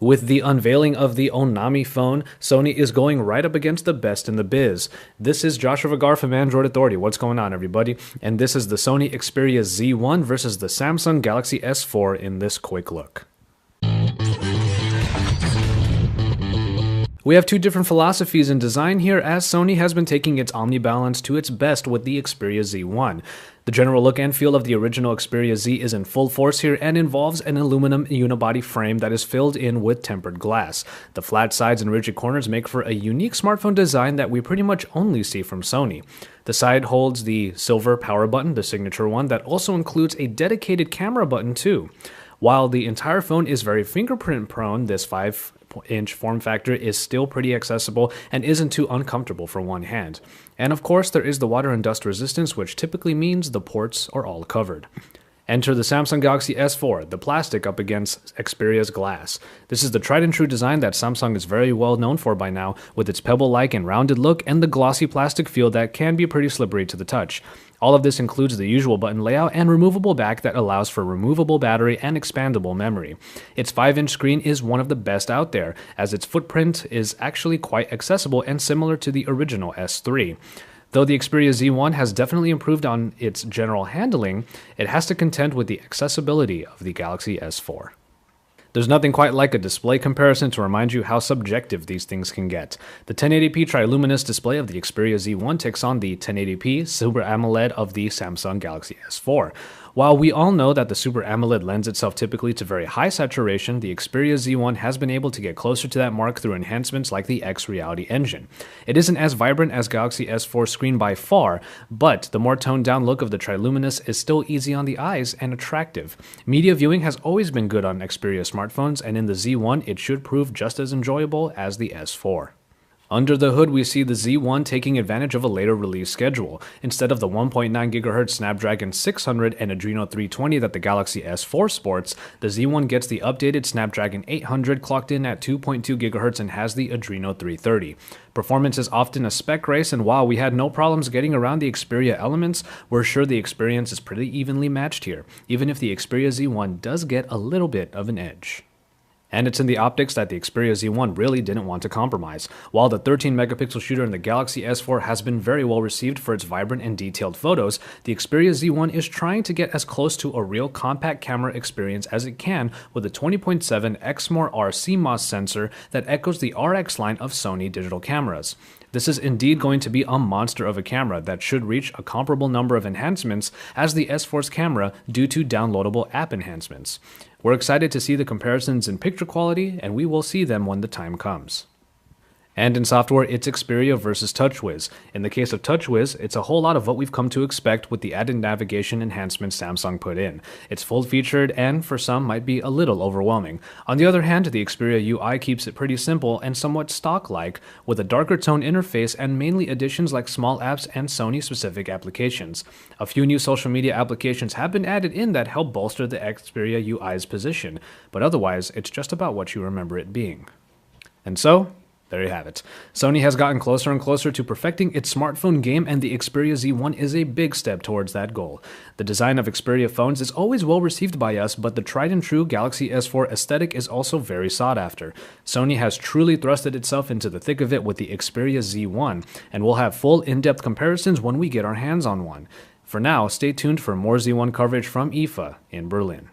With the unveiling of the Onami phone, Sony is going right up against the best in the biz. This is Joshua Vergara from Android Authority. What's going on, everybody? And this is the Sony Xperia Z1 versus the Samsung Galaxy S4 in this quick look. We have two different philosophies in design here, as Sony has been taking its omnibalance to its best with the Xperia Z1. The general look and feel of the original Xperia Z is in full force here and involves an aluminum unibody frame that is filled in with tempered glass. The flat sides and rigid corners make for a unique smartphone design that we pretty much only see from Sony. The side holds the silver power button, the signature one, that also includes a dedicated camera button too. While the entire phone is very fingerprint prone, this 5-inch form factor is still pretty accessible and isn't too uncomfortable for one hand. And of course, there is the water and dust resistance, which typically means the ports are all covered. Enter the Samsung Galaxy S4, the plastic up against Xperia's glass. This is the tried and true design that Samsung is very well known for by now, with its pebble-like and rounded look and the glossy plastic feel that can be pretty slippery to the touch. All of this includes the usual button layout and removable back that allows for removable battery and expandable memory. Its 5-inch screen is one of the best out there, as its footprint is actually quite accessible and similar to the original S3. Though the Xperia Z1 has definitely improved on its general handling, it has to contend with the accessibility of the Galaxy S4. There's nothing quite like a display comparison to remind you how subjective these things can get. The 1080p triluminous display of the Xperia Z1 takes on the 1080p Super AMOLED of the Samsung Galaxy S4. While we all know that the Super AMOLED lends itself typically to very high saturation, the Xperia Z1 has been able to get closer to that mark through enhancements like the X Reality engine. It isn't as vibrant as Galaxy S4 screen by far, but the more toned down look of the triluminous is still easy on the eyes and attractive. Media viewing has always been good on Xperia smartphones, and in the Z1 it should prove just as enjoyable as the S4. Under the hood, we see the Z1 taking advantage of a later release schedule. Instead of the 1.9 GHz Snapdragon 600 and Adreno 320 that the Galaxy S4 sports, the Z1 gets the updated Snapdragon 800 clocked in at 2.2 GHz and has the Adreno 330. Performance is often a spec race, and while we had no problems getting around the Xperia elements, we're sure the experience is pretty evenly matched here, even if the Xperia Z1 does get a little bit of an edge. And it's in the optics that the Xperia Z1 really didn't want to compromise. While the 13-megapixel shooter in the Galaxy S4 has been very well received for its vibrant and detailed photos, the Xperia Z1 is trying to get as close to a real compact camera experience as it can with a 20.7 Exmor-R CMOS sensor that echoes the RX line of Sony digital cameras. This is indeed going to be a monster of a camera that should reach a comparable number of enhancements as the S4's camera due to downloadable app enhancements. We're excited to see the comparisons in picture quality, and we will see them when the time comes. And in software, it's Xperia versus TouchWiz. In the case of TouchWiz, it's a whole lot of what we've come to expect with the added navigation enhancements Samsung put in. It's full-featured and, for some, might be a little overwhelming. On the other hand, the Xperia UI keeps it pretty simple and somewhat stock-like, with a darker tone interface and mainly additions like small apps and Sony-specific applications. A few new social media applications have been added in that help bolster the Xperia UI's position, but otherwise, it's just about what you remember it being. And so, there you have it. Sony has gotten closer and closer to perfecting its smartphone game, and the Xperia Z1 is a big step towards that goal. The design of Xperia phones is always well received by us, but the tried and true Galaxy S4 aesthetic is also very sought after. Sony has truly thrusted itself into the thick of it with the Xperia Z1, and we'll have full in-depth comparisons when we get our hands on one. For now, stay tuned for more Z1 coverage from IFA in Berlin.